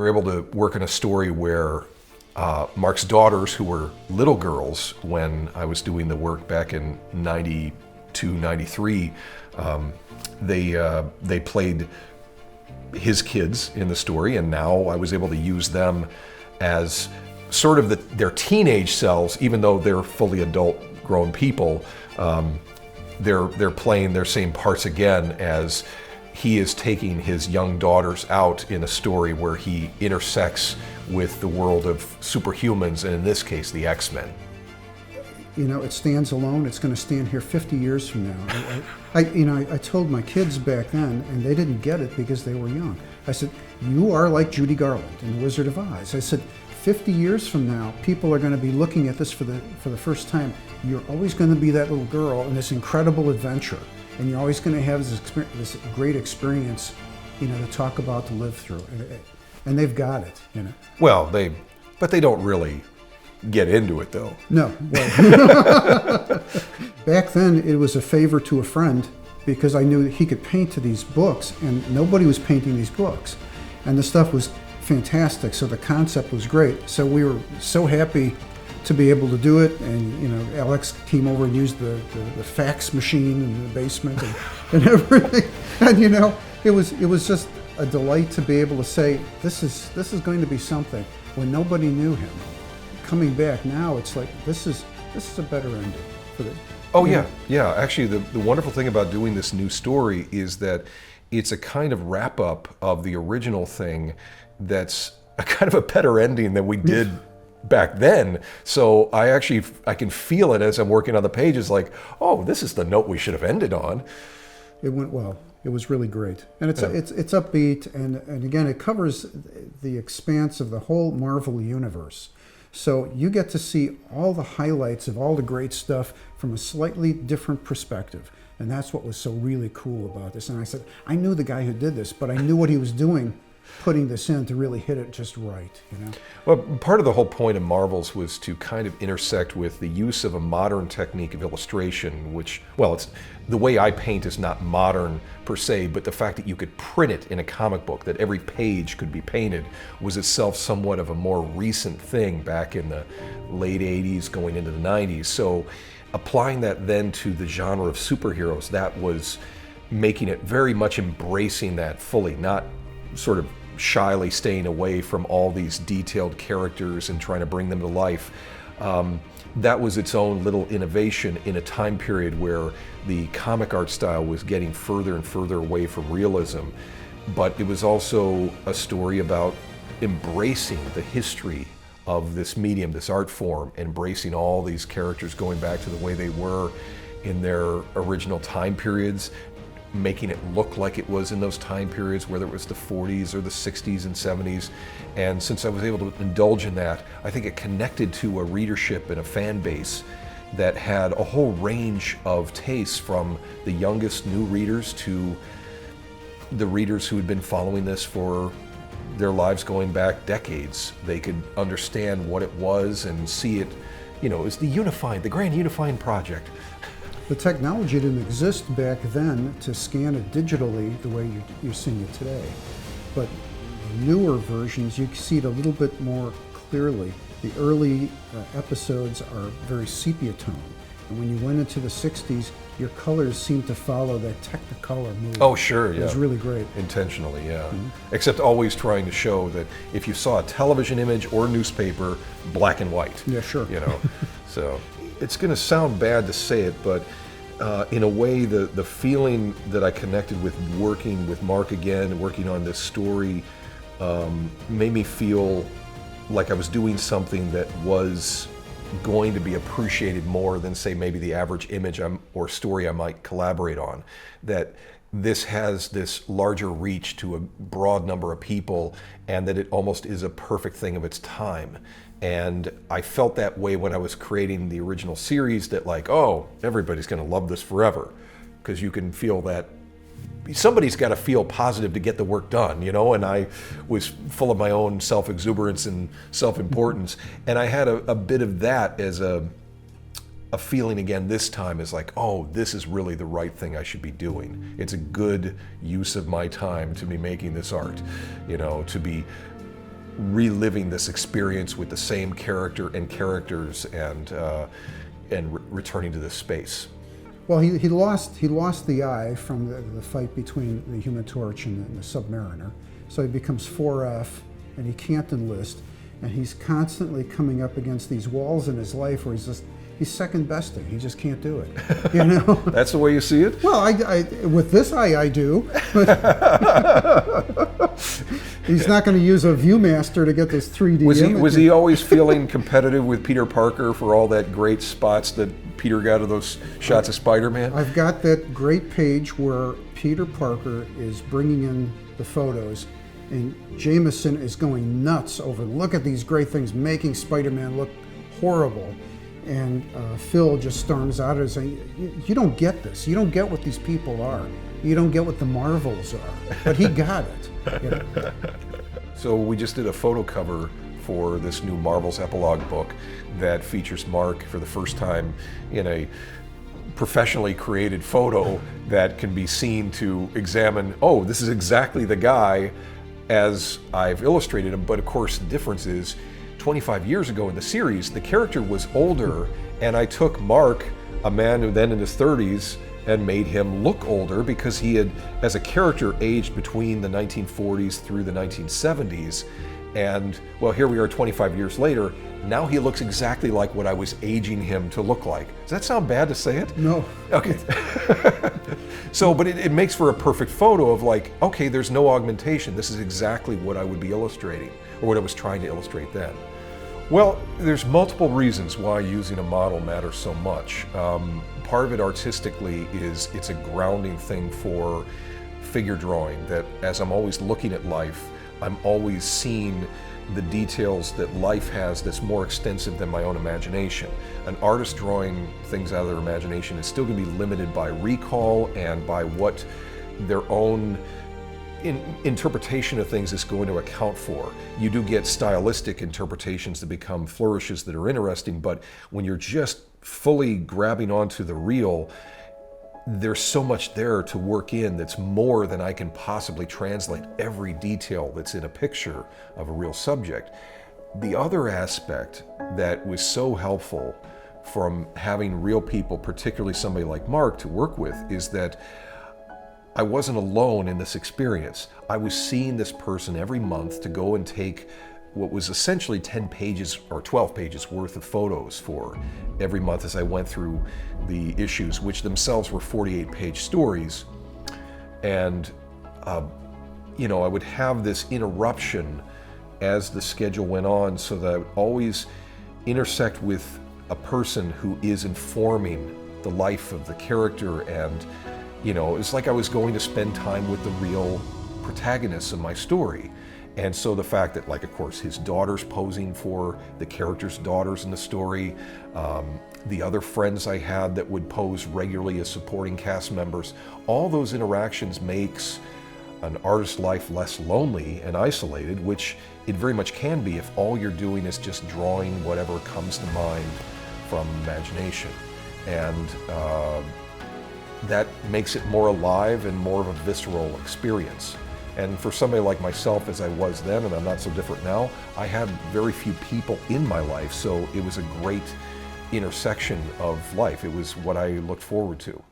were able to work on a story where Mark's daughters, who were little girls when I was doing the work back in 92, 93, they played his kids in the story, and now I was able to use them as sort of their teenage selves, even though they're fully adult grown people. They're playing their same parts again, as he is taking his young daughters out in a story where he intersects with the world of superhumans, and in this case, the X-Men. You know, it stands alone. It's going to stand here 50 years from now. I told my kids back then, and they didn't get it because they were young. I said, you are like Judy Garland in The Wizard of Oz. I said, 50 years from now, people are going to be looking at this for the first time. You're always going to be that little girl in this incredible adventure, and you're always going to have this great experience, you know, to talk about, to live through, and they've got it, you know. Well, but they don't really get into it, though. No. Well, back then, it was a favor to a friend because I knew that he could paint to these books, and nobody was painting these books, and the stuff was fantastic. So the concept was great. So we were so happy to be able to do it, and you know, Alex came over and used the fax machine in the basement and everything, and you know, it was just a delight to be able to say this is going to be something when nobody knew him. Coming back now, it's like this is a better ending for the. Oh yeah. Actually, the wonderful thing about doing this new story is that it's a kind of wrap up of the original thing. That's a kind of a better ending than we did back then. So I can feel it as I'm working on the pages, like, oh, this is the note we should have ended on. It went well. It was really great, and it's upbeat, and again, it covers the expanse of the whole Marvel universe. So you get to see all the highlights of all the great stuff from a slightly different perspective, and that's what was so really cool about this. And I said, I knew the guy who did this, but I knew what he was doing, putting this in to really hit it just right, you know? Well, part of the whole point of Marvels was to kind of intersect with the use of a modern technique of illustration, which, well, it's the way I paint is not modern per se, but the fact that you could print it in a comic book, that every page could be painted, was itself somewhat of a more recent thing back in the late 80s going into the 90s. So applying that then to the genre of superheroes, that was making it very much embracing that fully, not sort of shyly staying away from all these detailed characters and trying to bring them to life. That was its own little innovation in a time period where the comic art style was getting further and further away from realism. But it was also a story about embracing the history of this medium, this art form, embracing all these characters going back to the way they were in their original time periods, making it look like it was in those time periods, whether it was the 40s or the 60s and 70s. And since I was able to indulge in that, I think it connected to a readership and a fan base that had a whole range of tastes, from the youngest new readers to the readers who had been following this for their lives going back decades. They could understand what it was and see it, you know, as the grand unifying project. The technology didn't exist back then to scan it digitally the way you're seeing it today. But newer versions, you can see it a little bit more clearly. The early episodes are very sepia tone. And when you went into the 60s, your colors seemed to follow that Technicolor move. Oh, sure, yeah. It was really great. Intentionally, yeah. Mm-hmm. Except always trying to show that if you saw a television image or newspaper, black and white. Yeah, sure. You know, so it's going to sound bad to say it, but in a way, the feeling that I connected with working with Mark again, working on this story, made me feel like I was doing something that was going to be appreciated more than, say, maybe the average image or story I might collaborate on. That this has this larger reach to a broad number of people, and that it almost is a perfect thing of its time. And I felt that way when I was creating the original series, that like, oh, everybody's going to love this forever, because you can feel that somebody's got to feel positive to get the work done, you know, and I was full of my own self-exuberance and self-importance, and I had a bit of that as a feeling again this time, is like, oh, this is really the right thing I should be doing. It's a good use of my time to be making this art, you know, to be reliving this experience with the same character and characters and returning to this space. Well, he lost the eye from the fight between the Human Torch and the Submariner, so he becomes 4F, and he can't enlist, and he's constantly coming up against these walls in his life where he's second besting. He just can't do it. You know. That's the way you see it? Well, I with this eye I do. He's not going to use a ViewMaster to get this 3D image. Was he always feeling competitive with Peter Parker for all that great spots that Peter got of those shots of Spider-Man? I've got that great page where Peter Parker is bringing in the photos, and Jameson is going nuts over, look at these great things, making Spider-Man look horrible. And Phil just storms out and saying, you don't get this. You don't get what these people are. You don't get what the Marvels are. But he got it. You know? So we just did a photo cover for this new Marvel's epilogue book that features Mark for the first time in a professionally created photo that can be seen to examine, oh, this is exactly the guy as I've illustrated him. But of course the difference is 25 years ago in the series, the character was older, and I took Mark, a man who then in his 30s, and made him look older because he had, as a character, aged between the 1940s through the 1970s. And, well, here we are 25 years later. Now he looks exactly like what I was aging him to look like. Does that sound bad to say it? No. Okay. So, but it makes for a perfect photo of like, okay, there's no augmentation. This is exactly what I would be illustrating, or what I was trying to illustrate then. Well, there's multiple reasons why using a model matters so much. Part of it artistically is it's a grounding thing for figure drawing, that as I'm always looking at life, I'm always seeing the details that life has that's more extensive than my own imagination. An artist drawing things out of their imagination is still going to be limited by recall and by what their own interpretation of things is going to account for. You do get stylistic interpretations that become flourishes that are interesting, but when you're just fully grabbing onto the real, there's so much there to work in that's more than I can possibly translate every detail that's in a picture of a real subject. The other aspect that was so helpful from having real people, particularly somebody like Mark, to work with, is that I wasn't alone in this experience. I was seeing this person every month to go and take what was essentially 10 pages or 12 pages worth of photos for every month as I went through the issues, which themselves were 48-page stories. And, you know, I would have this interruption as the schedule went on, so that I would always intersect with a person who is informing the life of the character. And you know, it's like I was going to spend time with the real protagonists of my story. And so the fact that, like, of course, his daughter's posing for the character's daughters in the story, the other friends I had that would pose regularly as supporting cast members, all those interactions makes an artist's life less lonely and isolated, which it very much can be if all you're doing is just drawing whatever comes to mind from imagination. And that makes it more alive and more of a visceral experience. And for somebody like myself, as I was then, and I'm not so different now, I had very few people in my life, so it was a great intersection of life. It was what I looked forward to.